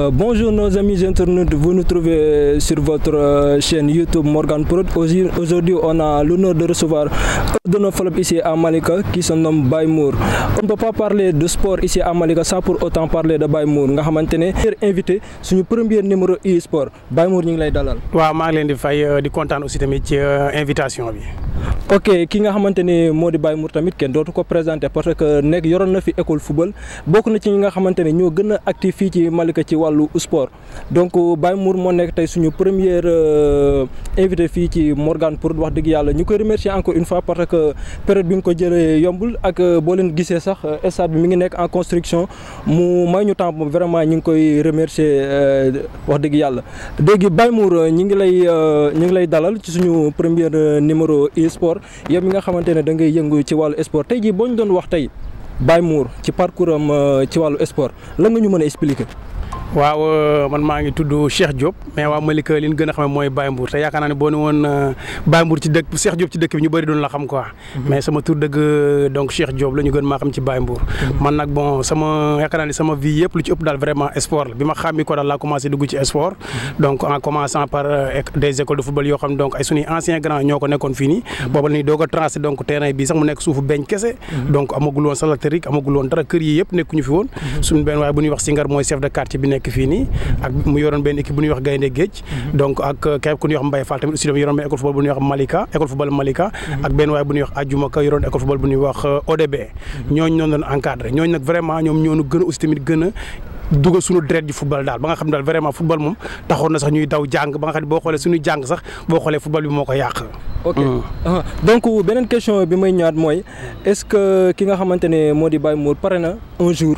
Bonjour nos amis internautes, vous nous trouvez sur votre chaîne YouTube Morgan Prod. Aujourd'hui, on a l'honneur de recevoir un de nos clubs ici à Malika qui se nomme Baye Mour. On ne peut pas parler de sport ici à Malika sans pour autant parler de Baye Mour. Nga xamantene invité suñu premier numéro e-sport Baye Mour ñu ngi lay dalal. Waaw maa ngi leen di fay di kontaan aussi tamit ci invitation bi. Ok ki nga xamantene moo di Baye Mour tamit kenn dootu ko présenter parce que nekk yoroon na fi école football bokk na ci ñi nga xamantene ñoo gën a actif fii ci Malika ci wàllu sport donc Baye Mour moo nekk tey suñu première invité fii ci Morgan Prod wax dëgg yàlla ñu koy remercier encore une fois parce que période bi nga ko jëlee yombul ak boo leen gisee sax stade bi mi ngi nekk en construction mu may ñu temps vraiment ñu ngi koy remercier wax dëgg yàlla. léegi Baye Mour ñu ngi lay dalal ci suñu première numéro e-sport yow mi nga xamante ne da ngay yëngu ci wàllu sport tey jii boo ñu doon wax tey Baye Mour ci parcours am ci wàllu sport lan nga ñu mën a expliquer. waaw man maa ngi tudd Cheikh Diop mais waa Malika li ñu gën a xam mooy Baye Mour te yaakaar naa ne boo ne woon Baye Mour ci dëkk Cheikh Diop ci dëkk bi ñu bëri doon la xam quoi. mais sama tur dëgg donc Cheikh Diop la ñu gën maa xam ci Baye Mour. man nag bon yaakaar naa ne sama vie yëpp lu ci ëpp daal vraiment sport la bi ma xàmmi ko daal laa commencé dugg ci sport. donc en commençant par des écoles de football yoo xam donc ay suñuy anciens grands ñoo ko nekkoon fii nii. boobu la ñuy doog a tracé donc terrain bi sax mu nekk suufu beñ kese. donc amagul woon saltérique amagul woon dara kër yi yëpp nekkuñu fi woon. suñu benn waaye bu ñuy wax Singar mooy chef de quartier bi nekk fii nii ak mu yoroon benn équipe bu ñuy wax Gaynde Géej donc ak képp ku ñuy wax Mbaye Fall tamit aussi yoroon benn école football bu ñuy wax Malika école football Malika ak benn waaye bu ñuy wax Adjuma Ka yoroon école football bu ñuy wax ODB ñooñu noonu doon encadré ñooñu nag vraiment ñoom ñoonu gën a aussi tamit gën a dugal suñu deret ji football daal ba nga xam daal vraiment football moom taxoon na sax ñuy daw jàng ba nga xam ne boo xoolee suñuy jàng sax boo xoolee football bi moo ko yàq. ok donc beneen question bi may ñëwaat mooy est-ce que ki nga xamante ne moo di Baye Mour pare na un jour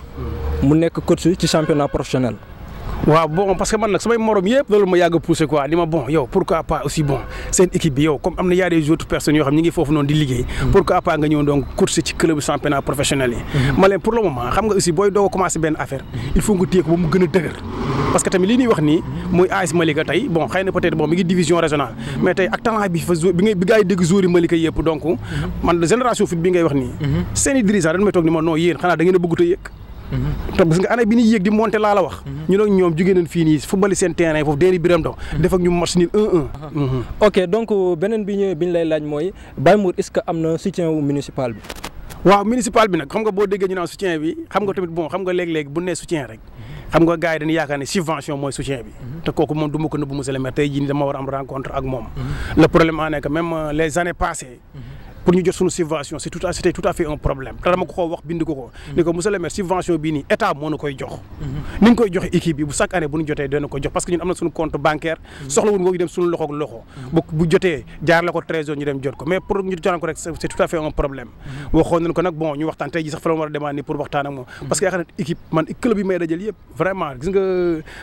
mu nekk coach ci championnat professionnel. waaw bon parce que man nag samay morom yëpp loolu ma yàgg a poussé quoi ni ma bon yow pourquoi pas aussi bon seen équipe bi yow comme am na y a des autres personnes yoo xam ñi ngi foofu noonu di liggéey pourquoi pas nga ñëw donc course ci club championnat professionnel yi ma leen pour le moment xam nga aussi booy doog a commencé benn affaire il faut nga téye ko ba mu gën a dëgër parce que tamit lii ñuy wax nii muy AS Malika tey bon xëy na peut-être bon mi ngi division régionale mais tey ak talent bi fa bi gars yi dégg joueurs yi Malika yëpp donc man génération foot bi ngay wax nii seen i dirigeants dañ may toog ni ma non yéen xanaa da ngeen a bëgg a yëg te gis nga année bi ñuy yéeg di monter laa la wax ñu ne ñoom jugee nañ fii nii football seen terrain foofu déeni biram do def ak ñu match nul 1-1. ok donc beneen bi ñu lay laaj mooy Baye Mour est-ce que am na soutien wu municipal bi. waaw municipal bi nag xam nga boo déggee ñu naan soutien bi xam nga tamit bon xam nga léeg-léeg bu nee soutien rek xam nga gars yi dañuy yaakaar ne subvention mooy soutien bi te kooku moom du ma ko nëbbu monsieur le maire tey jii nii dama war a am rencontre ak moom le problème en est que même les années passées pour ñu jot suñu subvention c'était tout à fait un problème te dama ko wax bind ko ni ko monsieur le maire subvention bii nii état moo na koy jox ni ñu koy joxe équipe bi bu chaque année bu ñu jotee dana ko jox parce que ñun am na suñu compte bancaire soxla wuñ ko dem suñu loxo ak loxo bu jotee jaar la ko trésor ñu dem jot ko mais pour ñu jotaan ko rek c'est tout à fait un problème waxoon nañ ko nag bon ñu waxtaan tey ji sax fa la war a demander pour waxtaan ak moom parce que yaakaar naa équipe man club yi may dajal yëpp vraiment gis nga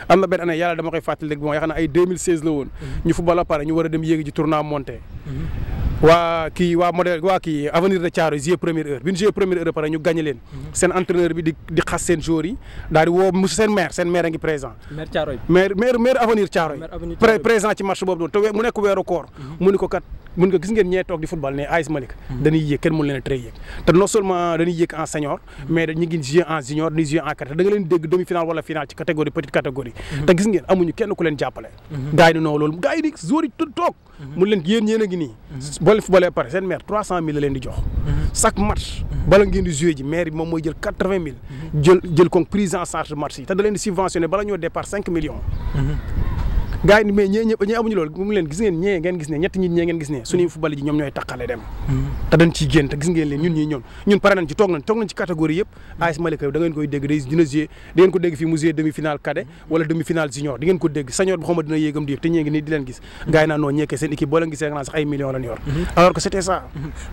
am na benn année yàlla dama koy fàttali rek bon yaakaar naa ay 2016 la woon ñu football ba pare ñu war a dem yéegi ji tournoi monté waa kii avenir de Thiaroye joué première heure bi ñu joué première heure pare ñu gagné leen seen entraîneur bi di xas seen joueurs yi daal di woo seen maire a ngi présent maire avenir Thiaroye présent ci match boobu noonu te mu nekk weeru koor mu ni ko kat mun nga gis ngeen ñee toog di football ne AS Malika dañuy yéeg kenn mënu leen a tere yéeg te non seulement dañuy yéeg en senior mais ñu ngi joué en junior dañuy joué en cadet da nga leen dégg demi finale wala finale ci catégorie petite catégorie te gis ngeen amuñu kenn ku leen jàppale gars yi di noo loolu gars yi di joueurs yi toog mun leen yéen a ngi nii boo leen footballee pare seen maire 300 000 la leen di jox chaque match bala ngeen di joué ji maire bi moom mooy jël 80 000 jël kon prise en charge match yi te da leen di subventionné bala ñoo départ 5 millions gars yi mais ñee amuñu loolu mu leen gis ngeen ñee ngeen gis ne ñetti nit ñee ngeen gis ne suñuy football ji ñoom ñooy taqale dem te dañ ciy génn te gis ngeen leen ñun pare nañ ci toog nañ ci catégorie yëpp AS Malika da ngeen koy dégg dina jouer di ngeen ko dégg fii mu jouer demi finale cadet wala demi finale junior di ngeen ko dégg senior bi xawma dina yéegam di te ñee ngi nii di leen gis gars yi naan noonu ñekkee seen équipe boo leen gisee nga naan sax ay millions lañ yor alors que c'était ça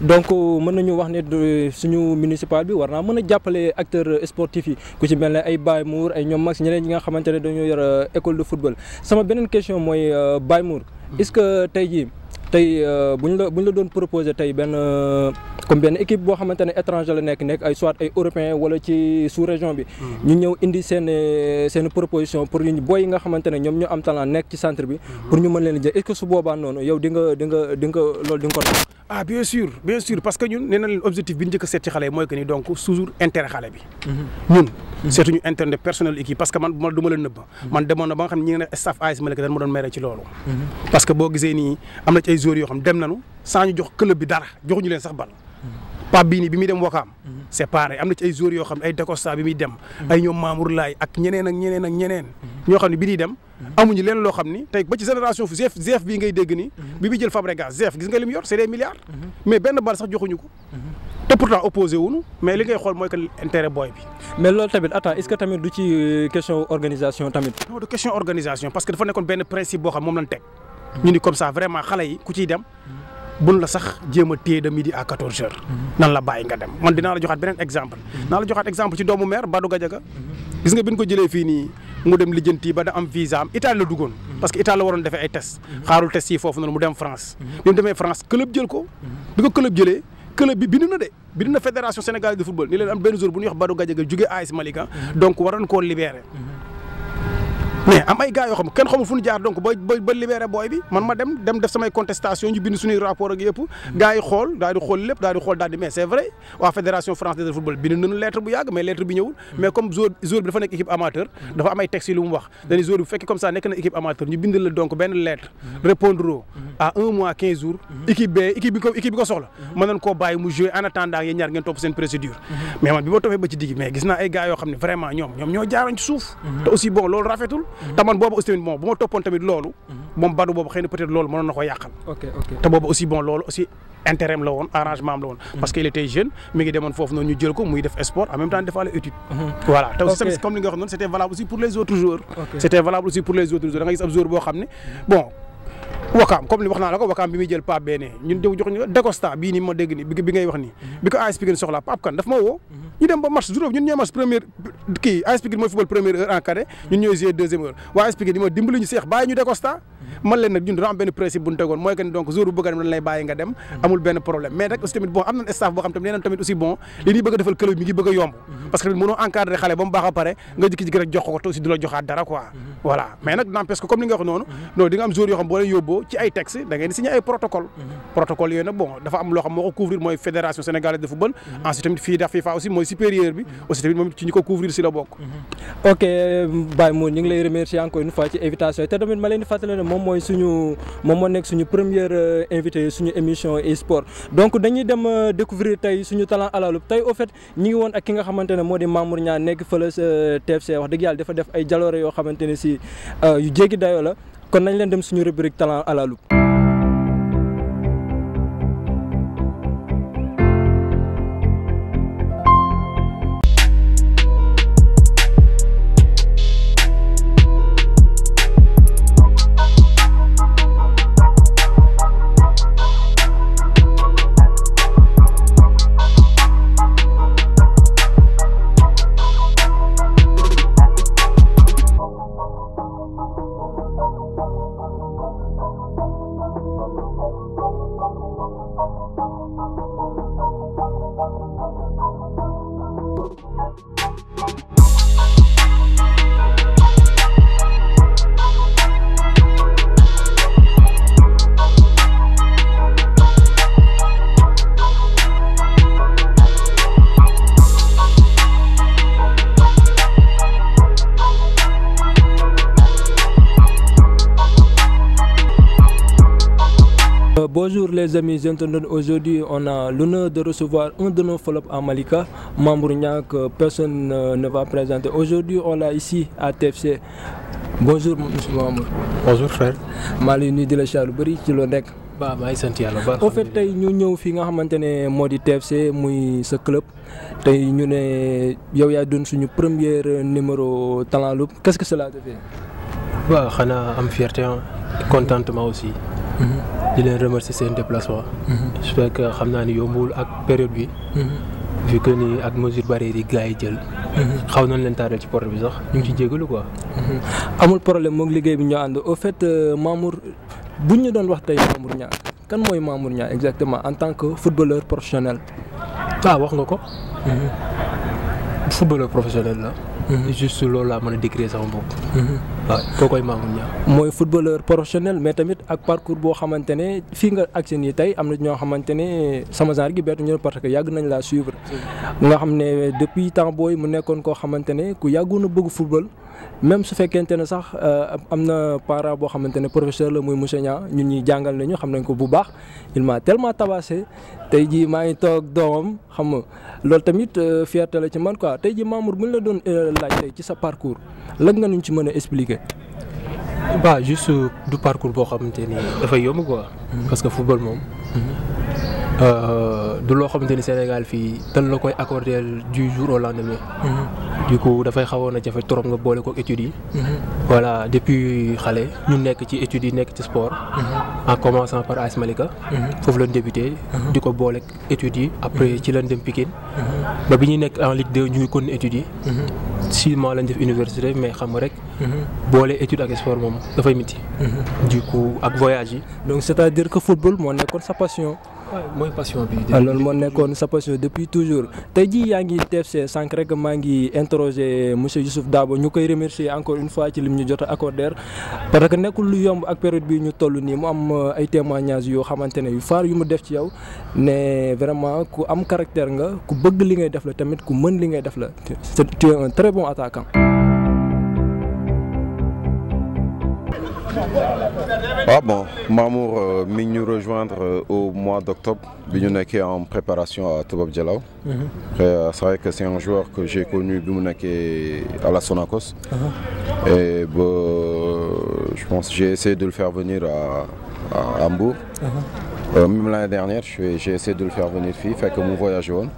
donc mën nañu wax ne suñu municipal bi war naa mën a jàppale acteurs sportifs yi ku ci mel ne ay Baye Mour ay ñoom Max ñeneen ñi nga xamante ne dañoo yor école de football sama beneen question mooy Baye Mour est-ce que tey jii tey bu ñu la doon proposer tey comme benn équipe boo xamante ne étranger la nekk ay soit ay européen wala ci sous-région bi. ñu ñëw indi seen proposition pour ñu booy yi nga xamante ne ñoom ñoo am talent nekk ci centre bi. pour ñu mën leen jël est-ce que su boobaa noonu yow di nga loolu di nga ko def. ah bien sûr parce que ñun nee na leen objectif bi ñu njëkk a seet ci xale yi mooy que ni donc toujours intérêt xale bi. ñun seetuñu intérêt personnel équipe parce que man du ma la nëbb. man demoon na ba nga xam ne ñi ngi ne staff AS Malika dañ ma doon mere ci loolu. parce que boo gisee nii am na ci ay joueurs yoo xam dem nañu sans ñu jox club bi dara joxuñu leen sax bal. Pape bii nii bi muy dem Wakaam c'est pareil am na ci ay joueurs yoo xam ne ay Dacosta bi muy dem ay ñoom Mamour Laye ak ñeneen ñoo xam ne bi ñuy dem amuñu leen loo xam ni tey ba ci génération fu Zef bii ngay dégg ni bi muy jël Fabregas Zef gis nga li mu yor c'est des milliards mais benn bal sax joxuñu ko te pourtant opposé wuñu mais li ngay xool mooy que intérêt booy bi. mais loolu tamit attends est-ce que tamit du ci question organisation tamit. non du question organisation parce que dafa nekkoon benn principe boo xam moom lañ teg ñu ni comme ça vraiment xale yi ku ciy dem bun la sax jéem a téye de midi à 14h. nan la bàyyi nga dem man dinaa la joxaat beneen exemple. naa la joxaat exemple ci doomu maire Badou Gadiaga. gis nga bi ñu ko jëlee fii nii mu dem lijjanti ba da am visa am Italie la duggoon. parce que Italie la waroon defee ay test xaarul test yi foofu noonu mu dem France. bi mu demee France club jël ko. bi ko club jëlee club bi bind na fédération sénégalaise de football ni leen am benn jour bu ñuy wax Badou Gadiaga jógee AS Malika. donc waroon koo libéré. mais am ay gars yoo xam kenn xamul fu ñu jaar donc ba libéré booy bi man ma dem def samay contestation ñu bind suñuy rapport ak yëpp gars yi xool daal di xool lépp daal di xool daal di mais c'est vrai waa fédération française de football bind nañu lettre bu yàgg mais lettre bi ñëwul mais comme joueur bi dafa nekk équipe amateur dafa am ay textes yi lu mu wax dañuy joueur bi bu fekkee comme ça nekk na équipe amateur ñu bind la donc benn lettre répondre à 1 mois 15 jours équipe bi ko soxla mën nañ koo bàyyi mu jouer en attendant yéen ñaar ngeen topp seen procédure mais man bi ma toppee ba ci digg mais gis naa ay gars yoo xam ne vraiment ñoom ñoo jaaroon ci suuf te aussi bon loolu rafetul te man boobu aussi tamit bon bu ma toppoon tamit loolu moom Badou boobu xëy na peut-être loolu mënoon na ko yàqal te boobu aussi bon loolu aussi intérêt am la woon arrangement am la woon parce que il était jeune mi ngi demoon foofu noonu ñu jël ko muy def sport en même temps defaale étude voilà te aussi comme li nga wax noonu c'était valable aussi pour les autres joueurs da nga gis ab joueur boo xam ne bon Wakaam comme li wax naa la ko Wakaam bi muy jël Pape Bene ñun jox ñu Dacosta bii nii ma dégg ni bi ngay wax nii bi ko AS Pikine soxla Pape Kane daf ma woo ñu dem ba match juróom ñun ñooy match première kii AS Pikine mooy football première heure en cadet ñun ñooy jouer deuxième heure waa AS Pikine di ma dimbali ñu seex bàyyi ñu Dacosta man leen nag ñun dina am benn principe bu ñu tegoon mooy que ni donc jour bu bëgg a dem dañ lay bàyyi nga dem amul benn problème mais nag aussi tamit bon am nañ staff boo xam tamit nee nañ tamit aussi bon li ñuy bëgg a defal club mi ngi bëgg a yomb parce que tamit mënoo encadrer xale ba mu baax a pare nga jikki-jikki rek jox ko te aussi du la joxaat dara quoi voilà mais nag n'empêche que comme li nga wax noonu non di nga am joueurs yoo xam boo leen yóbboo ci ay texte da ngeen di signer ay protocole yooyu nag bon dafa am loo xam moo ko couvrir mooy fédération sénégalaise de football ensuite tamit fii da FIFA aussi mooy supérieur bi aussi tamit moom ci ñi ko couvrir si la bokk ok Baye Mour ñu ngi lay remercier encore une fois ci invitation te tamit ma leen di fàttali ne moom moo nekk suñu première invité suñu émission e-sport donc dañuy dem découvrir tey suñu talent à la loupe tey au fait ñi ngi woon ak ki nga xamante ne moo di Mamour Niang nekk fële sa TFC wax dëgg yàlla dafa def ay jaloore yoo xamante ne si yu jéggi dayoo la kon nañ leen dem suñu rubrique talent à la loupe. Bonjour les amis internautes, aujourd'hui on a l'honneur de recevoir un de nos flops à Malika, Mamour Niang, que personne ne va présenter. Aujourd'hui on l'a ici à TFC. Bonjour monsieur Mamour. Bonjour frère. maa ngi lay nuyu di la ziar lu bëri ci loo nekk. maa ngi sant yàlla baax. au fait tey ñu ñëw fi nga xamante ne moo di TFC muy sa club tey ñu ne yow yaa doon suñu premier numéro talent loupe qu'est-ce que cela te fait. waaw xanaa am fierté contentement aussi. di leen remercier seen déplacement. j'espère que xam naa ni yombul ak période bi. vu que ni ak mesure barrière yi gars yi jël. xaw nañ leen taaral ci porte bi sax ñu ngi ci jégalu quoi. amul problème moom liggéey bi ñu ànd au fait Mamour buñ ñu doon wax tey Mamour Niang kan mooy Mamour Niang exactement en tant que footballeur professionnel. wax nga ko. footballeur professionnel la. juste loolu laa mën a décrire sama bopp. waaw kookoy Mamour Niang. mooy footballeur professionnel mais tamit ak parcours boo xamante ne fii nga agsi nii tey am na ñoo xamante ne sama genre gi bettu ñu parce que yàgg nañ laa suivre. nga xam ne depuis temps booy mu nekkoon koo xamante ne ku yàggoon a bëgg football. même su fekkente ne sax am na parent boo xamante ne professeur la muy monsieur Niang ñun ñi jàngal nañu xam nañ ko bu baax il m'a tellement tabassé tey jii maa ngi toog doomam xam nga loolu tamit fierté la ci man quoi tey jii Mamour bu ñu la doon laaj tey ci sa parcours lan nga ñu ci mën a expliquer. juste du parcours boo xamante ni dafay yomb quoi. parce que football moom. du loo xamante ni Sénégal fii dañ la koy accorder du jour au lendemain. du coup dafay xawoon a jafe trop nga boole ko études yi. voilà depuis xale ñu nekk ci études yi nekk ci sport. en commençant par AS Malika. foofu lañ débuté. di ko boole études yi après ci lañ dem Pikine. ba bi ñuy nekk en Ligue 2 ñu ngi continuer études yi. 6 mois lañ def université mais xam nga rek. boole études ak sport moom dafay métti. du coup ak voyage yi. donc c'est-à-dire que football moo nekkoon sa passion. waaw mooy passion bi. loolu moo nekkoon sa passion depuis toujours tey jii yaa ngi TFC sànq rek maa ngi interroger monsieur Youssouf Dabo ñu koy remercier encore une fois ci lim ñu jot a accordé parce que nekkul lu yomb ak période bii ñu toll nii mu am ay témoignages yoo xamante ne yu faar yu mu def ci yow ne vraiment ku am caractère nga ku bëgg li ngay def la tamit ku mën li ngay def la tu es un très bon attaquant. Ah bon, Mamour mi ngi ñu rejoindre au mois d'octobre bi ñu nekkee en préparation à Toubab Dialaw. C'est vrai que c'est un joueur que j'ai connu bi mu nekkee à la Sonacos. Et je pense j'ai essayé de le faire venir à Hambourg. Même l'année dernière j'ai essayé de le faire venir fii fekk mu voyagé woon.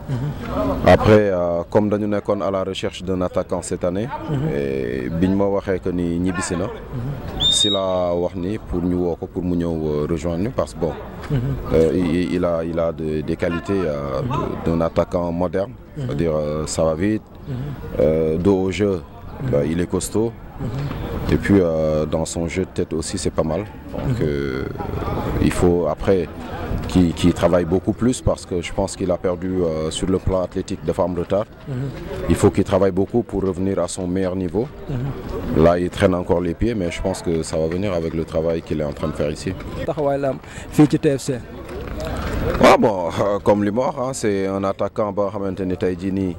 Après comme dañu nekkoon à la recherche d'un attaquant cette année. Et biñ ma waxee que ni ñibbisi na. si la wax ni pour ñu woo ko pour mu ñëw rejoindre ñu parce que bon. il a des qualités d'un attaquant moderne. C'est-à-dire ça va vite. Dos au jeu, il est costaud. Et puis dans son jeu de tête aussi c'est pas mal. Donc il faut après qu'il travaille beaucoup plus parce que je pense qu'il a perdu sur le plan athlétique dafa am retard. Il faut qu'il travaille beaucoup pour revenir à son meilleur niveau. Là il traîne encore les pieds mais je pense que ça va venir avec le travail qu'il est en train de faire ici. taxawaay la am fii ci TFC. Ah bon comme li ma wax c'est un attaquant ba nga xamante ni tey jii nii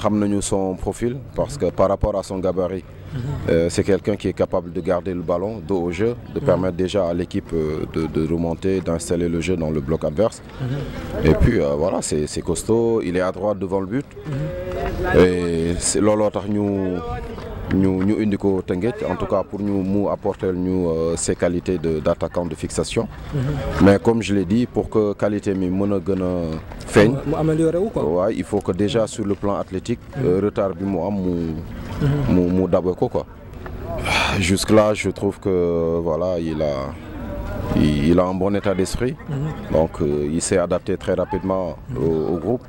xam nañu son profil parce que par rapport à son gabarit c'est quelqu'un qui est capable de garder le ballon dos au jeu, de permettre déjà à l'équipe de remonter, d'installer le jeu dans le bloc adverse. Et puis voilà, c'est costaud, il est à droite devant le but. Et c'est looloo tax ñu indi ko Teungueth en tout cas pour mu apporter ñu ses qualités d'attaquant de fixation. Mais comme je l'ai dit pour que qualité mi mën a gën a feeñ. mu améliorer wu quoi. Ouais, il faut que déjà sur le plan athlétique retard bi mu am mu dabe ko quoi. Jusque-là je trouve que voilà il a un bon état d'esprit. Donc il s'est adapté très rapidement au groupe.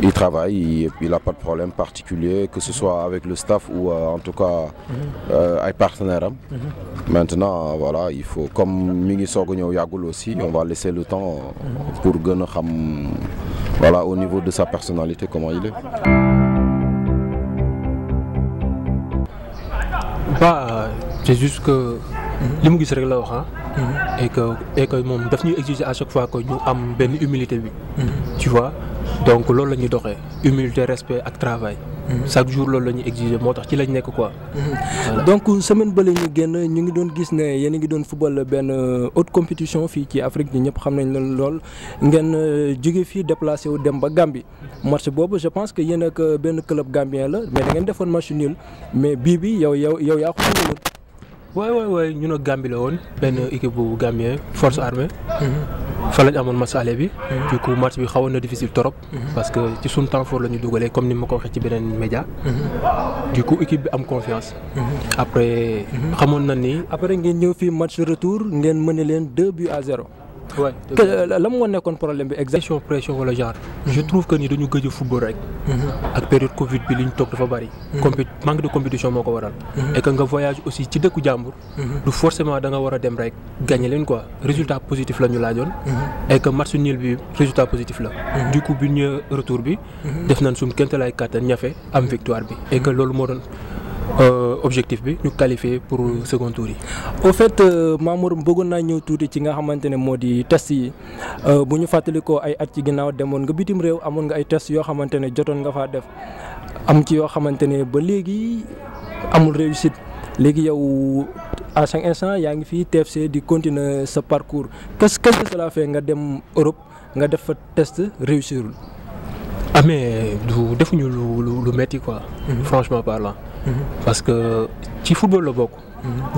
Il travaille, il n'a pas de problème particulier, que ce soit avec le staff ou en tout cas avec partenaire. Maintenant, voilà, il faut, comme Mingi Sorgogno Yagoul aussi, on va laisser le temps pour gagner voilà, au niveau de sa personnalité, comment il est. C'est juste que li mu gis rek la wax et que moom daf ñuy exiger à chaque fois que ñu am benn humilité bi. Tu vois. Donc loolu la ñuy doxee humilité respect ak travail. Chaque jour loolu la ñuy exiger moo tax ci lañ nekk quoi. Donc semaine bële ñu génn ñu ngi doon gis ne yéen a ngi doon football benn haute compétition fii ci Afrique ñi ñëpp xam nañ lool ngeen jóge fii déplacé wu dem ba Gambie. Match boobu je pense que yéen ak benn club gambien la mais da ngeen defoon match nul mais bii bi yow yaa ko dugal. waay ñun ak Gambie la woon benn équipe bu Gambien force armée. fa lañ amoon match aller bi. du coup match bi xawoon na difficile trop. parce que ci suñu temps fort la ñu dugalee comme ni ma ko waxee ci beneen média. du coup équipe bi am confiance. après xamoon na ni. après ngeen ñëw fii match retour ngeen mëne leen 2-0. la moo nekkoon problème bi exactement. pression wala genre. je trouve que ni dañu gëj a football rek. ak période Covid bi li ñu toog dafa bari. manque de compétition moo ko waral. et que nga voyage aussi ci dëkku jàmbur. du forcément da nga war a dem rek gagner leen quoi résultat positif la ñu laajoon. et que match nul bi résultat positif la. du coup bi ñu retour bi. def nañ suñu kéemtalaay kàttan ñafe am victoire bi. et que loolu moo doon objectif bi ñu qualifié pour second tour yi. au fait Mamour bëggoon naa ñëw tuuti ci nga xamante ne moo di test yi bu ñu fàttalikoo ay at ci ginnaaw demoon nga bitim réew amoon nga ay test yoo xamante ne jotoon nga faa def am ci yoo xamante ne ba léegi amul réussite léegi yow à chaque instant yaa ngi fii TFC di continuer sa parcours qu'est-ce que cela fait nga dem Europe nga def fa test réussirul. ah mais du defuñu lu metti quoi. franchement parlant. parce que ci football la bokk.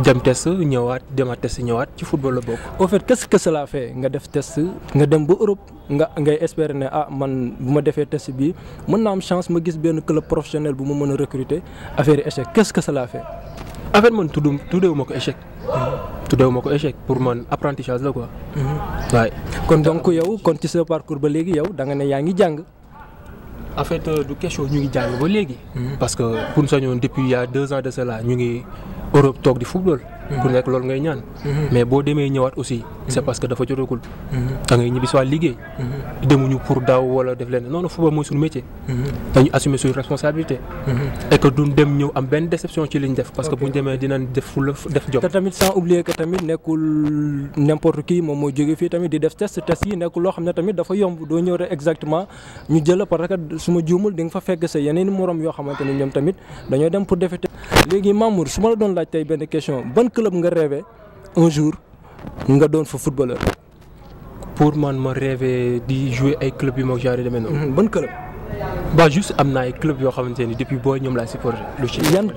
dem test ñëwaat demaat test ñëwaat ci football la bokk. au fait qu'est-ce que cela fait nga def test nga dem ba Europe ngay espérer ne man bu ma defee test bi mën naa am chance ma gis benn club professionnel bu ma mën a recruter affaire yi échec qu'est-ce que cela fait. en fait man tuddeewu ma ko échec. tuddeewu ma ko échec pour man apprentissage la quoi. waaye kon donc yow kon ci sa parcours ba léegi yow da nga ne yaa ngi jàng. en fait du question ñu ngi jàng ba léegi. parce que pour sañoon depuis il y a 2 ans de cela ñu ngi Europe toog di football. ku nekk loolu ngay ñaan. mais boo demee ñëwaat aussi. c'est parce que dafa jotagul. da ngay ñibbi si waat liggéey. demuñu pour daaw wala def leen non football mooy suñu métier. dañu assumer suñu responsabilité. et que duñ dem ñëw am benn déception ci liñ def. parce que buñ demee dinañ def def job. te tamit sans oublier que tamit nekkul n'importe qui moom mooy jóge fii tamit di def test yi nekkul loo xam ne tamit dafa yomb doo ñëw rek exactement ñu jël parce que su ma juumul di nga fa fekk sa yeneen morom yoo xamante ne ñoom tamit dañoo dem pour defe léegi Mamour su ma la doon laaj tey benn question ban club nga rêvé un jour nga doon fa footballeur. pour man ma rêvé di jouer ay club yu mag genre demee noonu. ban club. ba juste am na ay club yoo xamante ni depuis booy ñoom laay supporté. lu ci yan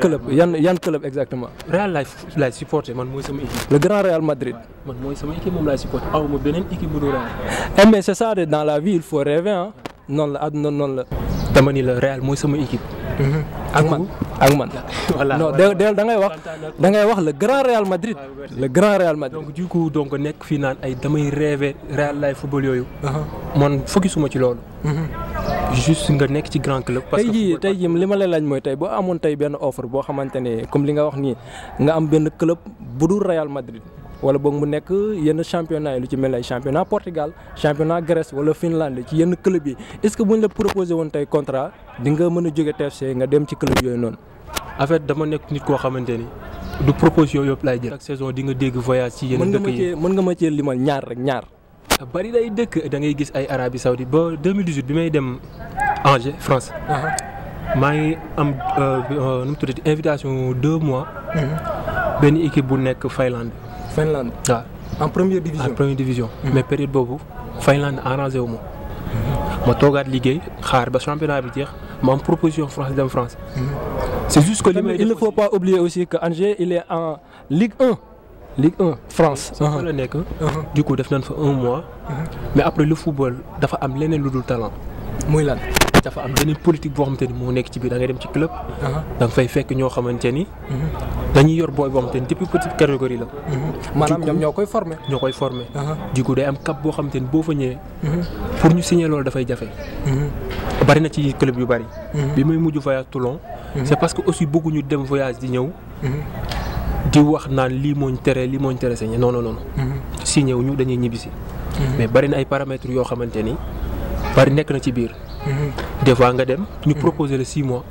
club exactement. Real laay supporté man mooy sama équipe. le Grand Real Madrid. man mooy sama équipe moom laay supporté aw ma beneen équipe bu dul Real. mais c'est ça dans la vie il faut rêver ah noonu la àdduna noonu la. dama ni la Real mooy sama équipe. ak man. voilà non da ngay wax le Grand Real Madrid. le Grand Real Madrid. donc du coup donc nekk fii naan ay damay rêver Real lay football yooyu. man focusuma ci loolu. juste nga nekk ci grand club. parce que tey jii li ma lay laaj mooy tey boo amoon tey benn offre boo xamante ne comme li nga wax nii nga am benn club bu dul Real Madrid. wala boog mu nekk yenn championnat yi lu ci mel ay championnat Portugal championnat Grèce wala Finlande ci yenn club yi est-ce que bu ñu la proposé woon tey contrat di nga mën a jóge TFC nga dem ci club yooyu noonu. en fait dama nekk nit koo xamante ni du proposition yëpp laay jël. chaque saison di nga dégg voyage ci yenn dëkk yi mën nga ma cee limal ñaar rek ñaar. bari day dëkk da ngay gis ay Arabie Saoudite ba 2018 bi may dem Angers France. maa ngi am nu mu tuddati invitation 2 mois. benn équipe bu nekk Finlande. waaw en première division. mais période boobu Finlande arrangé wu ma. ma toogaat liggéey xaar ba championnat bi jeex ma am proposition France dem France. c'est juste que il ne faut pas oublier aussi que Angers il est en Ligue 1. Ligue 1 France. fa la nekk. du coup def nañ fa 1 mois. mais après le football dafa am leneen lu dul talent. muy lan. dafa am beneen politique boo xamante ni moo nekk ci biir da ngay dem ci club. da nga fay fekk ñoo xamante ni. dañuy yor booy boo xamante ni depuis petite catégorie la. maanaam ñoom ñoo koy former. du coup day am cap boo xamante ni boo fa ñëwee. pour ñu signer loolu dafay jafe. bari na ci club yu bari. bi may mujj voyage Toulon. c'est parce que aussi bëgguñu dem voyage di ñëw. di wax naan lii moo ñu tere signer non. signer wu ñu dañuy ñibbisi. mais bari na ay paramètres yoo xamante ni. bari nekk na ci biir. des fois nga dem ñu proposer le 6 mois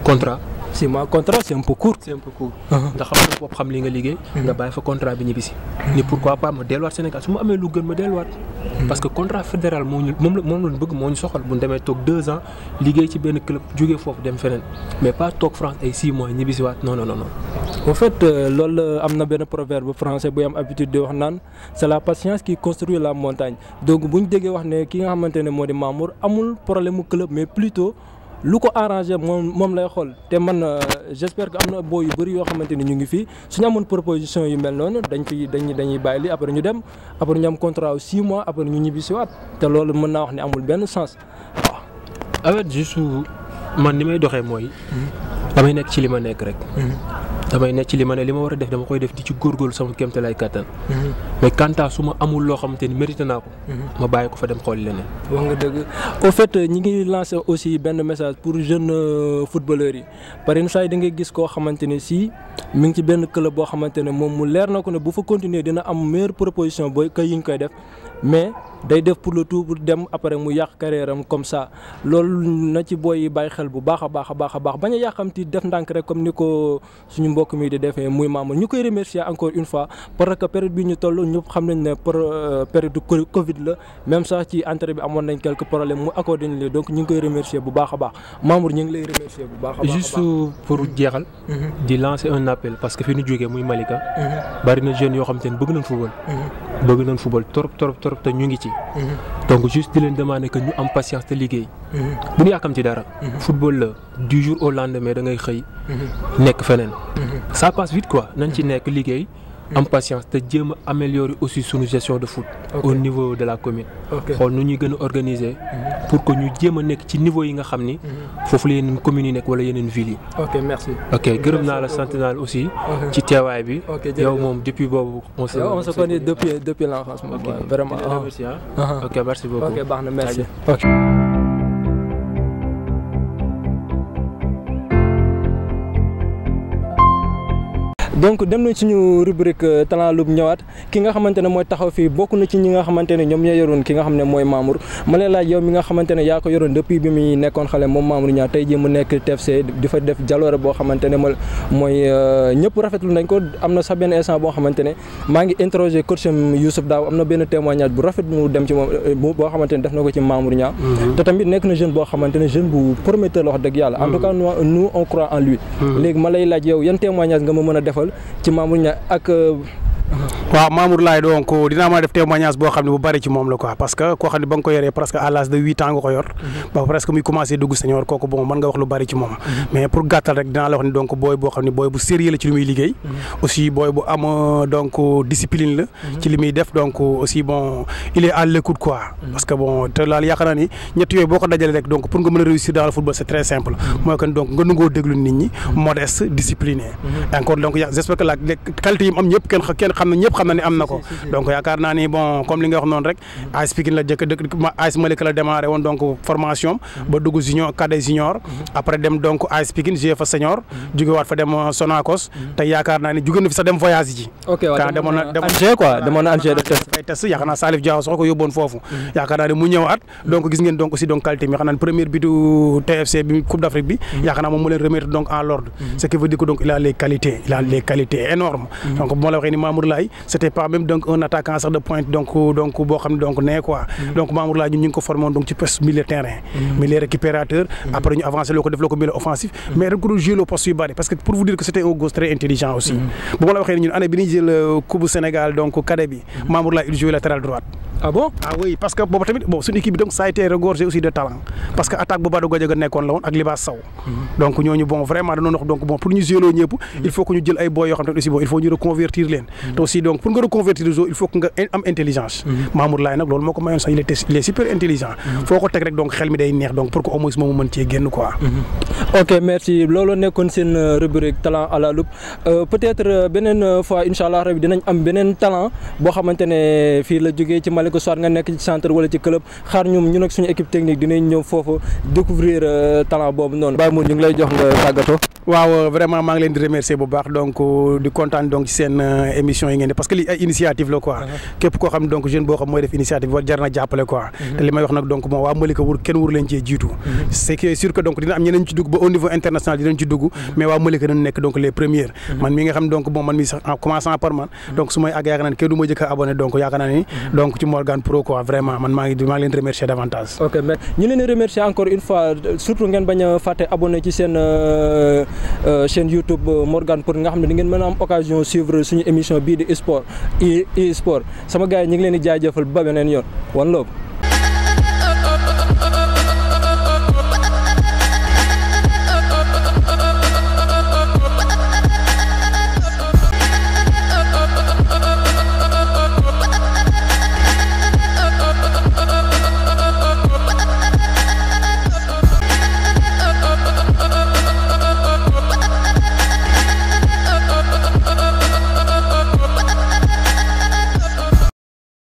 contrat. 6 mois contrat c'est un peu court. nga xam ne bopp xam li nga liggéey. nga bàyyi fa contrat bi ñibbisi. ni pourquoi pas ma delluwaat Sénégal su ma amee lu gën ma delluwaat. parce que contrat fédéral moom lañ bëgg moo ñu soxal bu ñu demee toog 2 ans liggéey ci benn club jógee foofu dem feneen mais pas toog France ay 6 mois ñibbisiwaat non. en fait loolu am na benn proverbe français buy am habitude di wax naan c'est la patience qui construit la montagne donc bu ñu déggee wax ne ki nga xamante ne moo di Mamour amul problème mu club mais plutôt lu ko arrangé moom lay xool te man j'espère que am na boo yu bëri yoo xamante ni ñu ngi fii suñu amoon proposition yu mel noonu dañuy bàyyi li après ñu dem après ñu am contrat 6 mois après ñu ñibbi si waat te loolu mën naa wax ne amul benn sens waaw. en fait juste man ni may doxee mooy. damay nekk ci li ma nekk rek. damay nekk ci li ma war a def dama koy def di ci góorgóorlu sama kéemtalaay kàttan. mais kanta su ma amul loo xamante ni mérité naa ko. ma bàyyi ko fa dem xool leneen. wax nga dëgg au fait ñi ngi lancé aussi benn message pour jeunes footballeurs yi par exemple saa yi da ngay gis koo xamante ne si mi ngi ci benn club boo xamante ne moom mu leer na ko ne bu fa continuer dina am meilleure proposition booy kay yi ñu koy def mais day def pour le tout pour dem après mu yàq carrière am comme ça loolu na ci booy yi bàyyi xel bu baax a baax a baax a baax bañ a yàqamti def ndànk rek comme ni ko suñu mbokk mi di defee muy Mamour ñu koy remercier encore une fois parce que période bi ñu toll ñëpp xam nañ ne période Covid la même sax ci entrée bi amoon nañ quelques problèmes mu accordé ñu donc ñu ngi koy remercier bu baax a baax Mamour ñu ngi lay remercier bu baax a baax. juste pour jeexal. di lancer un appel parce que fi ñu jógee muy Malika. bari na jeunes yoo xam te ne bëgg nañ football. bëgg nañ football trop te ñu ngi ci. donc juste di leen demander que ñu am patience te liggéey. bu ñu yàkkamti dara. football la du jour au lendemain da ngay xëy. nekk feneen. ça passe vite quoi nañ ci nekk liggéey. am patience te jéem a améliorer aussi sunu gestion de foot. au niveau de la commune. xool nu ñuy gën a organiser. pour que ñu jéem a nekk ci niveau yi nga xam ni. foofu la yeneen communes yi nekk wala yeneen villes yi. ok merci. ok gërëm naa la sant naa la aussi. ci teewaay bi. yow moom depuis boobu. on se connaît depuis l'enfance. vraiment. ok merci beaucoup. ok baax na merci. donc dem nañ suñu rubrique talent lub ñëwaat ki nga xamante ne mooy taxaw fii bokk na ci ñi nga xamante ne ñoom ñoo yoroon ki nga xam ne mooy Mamour ma lay laaj yow mi nga xamante ne yaa ko yoroon depuis bi muy nekkoon xale moom Mamour Niang tey jii mu nekk TFC di fa def jaloore boo xamante ne mooy ñëpp rafetlu nañ ko am na sax benn instant boo xamante ne maa ngi interroger coach Youssouf Daw am na benn témoignage bu rafet mu dem ci moom boo xamante ne def na ko ci Mamour Niang te tamit nekk na jeune boo xamante ne jeune bu prometteur la wax dëgg yàlla en tout cas nous on croit en lui léegi ma lay laaj yow yan témoignage nga ma mën a defal ci Mamour Niang ak waaw Mamour laay donc dinaa mën a def témoignage boo xam ne bu bari ci moom la quoi parce que koo xam ne ba nga ko yoree presque à l'âge de 8 ans nga ko yor ba presque muy commencé dugg senior kooku bon mën nga wax lu bari ci moom mais pour gàttal rek dinaa la wax ne donc booy boo xam ne booy bu sérieux la ci li muy liggéey aussi booy bu am donc discipline la ci li muy def donc aussi bon il est à l'écoute quoi parce que bon te laal yaakaar naa ni ñett yooyu boo ko dajalee rek donc pour nga mën a réussir dans le football c'est très simple mooy que donc nga nangoo déglu nit ñi modeste discipliné encore donc j'espère que la qualité yi mu am ñëpp kenn xam na ñëpp xam na ne am na ko donc yaakaar naa ni bon comme li nga wax noonu rek AS Pikine la jëkk dëkk AS Malika la démarré woon donc formation ba dugg junior cadet junior après dem donc AS Pikine joué fa senior jógewaat fa dem Sonacos te yaakaar naa ni jóge na fi sax dem voyage ji quand demoon na Angers quoi demoon na Angers def fay test yaakaar naa Salif Diao soo ko yóbboon foofu yaakaar naa ni mu ñëwaat donc gis ngeen donc aussi donc qualité mi xam naa première bitu TFC bi Coupe d'Afrique bi yaakaar naa moom mu leen remettre donc en l'ordre ce qui veut dire que donc il a les qualités énormes donc bu ma la waxee ni Mamour Laye c'était pas même donc un attaquant sax de pointe donc boo xam ne donc nee quoi donc Mamour Laye ñun ñu ngi ko formé donc ci poste milieu terrain milieu récupérateur après ñu avancé loo ko def loo ko milieu offensif mais rek ko doon jouer le poste yu bari parce que pour vous dire que c'était un gosse très intelligent aussi bu ma la waxee ni ñun année bi ñuy jël Coupe Sénégal donc cadet bi Mamour Laye il jouait latéral droite. Ah bon? Ah oui parce que boobu tamit bon suñu équipe bi donc ça a été regorgé aussi de talent parce que attaque bu Badou Gadiaga nekkoon la woon ak Libaas Sow donc ñooñu bon vraiment dañoo wax donc bon pour ñu jouer loo ñëpp il faut que ñu jël ay boy yoo xam ne aussi bon il faut ñu reconvertir leen te aussi donc pour nga reconvertir il faut que nga am intelligence Mamour Laye nag loolu moo ko mayoon sax il est super intelligent foo ko teg rek donc xel mi day neex donc pour que au moins moomu mën cee génn quoi. ok merci loolu nekkoon seen rubrique talent à la loupe peut-être beneen fois incha allah rabi dinañ am beneen talent boo xamante ne fii la jógee ci Malika soit nga nekk ci centre wala ci club xaar ñun ak suñu équipe technique dinañ ñëw foofu découvrir talent boobu noonu. Baye Mour ñu ngi lay jox nga tàggatoo. waaw vraiment maa ngi leen di remercier bu baax donc di kontaan donc ci seen émission yi ngeen di parce que li ay initiative la quoi képp koo xam donc jeune boo xam mooy def initiative war jar na jàppale quoi te li may wax nag donc bon waa Malika kenn wur leen cee jiitu c'est que sûr que donc dina am ñeneen ci dugg ba au niveau international dinañ ci dugg mais waa Malika nañ nekk donc les premiers man mi nga xam donc bon man mi sax en commençant par man donc su may àgg yaakaar naa ne kenn du ma jëkk a abonné donc yaakaar naa ni donc ci Morgan Pro quoi vraiment man maa ngi leen di remercier davantage. ok mais ñu leen di remercier encore une fois surtout ngeen bañ a fàtte abonné ci seen chaîne YouTube Morgan Pro nga xam ne di ngeen mën a am occasion suivre suñu émission bii di e-sport sama gars yi ñu ngi leen di jaajëfal ba beneen yoon One Love.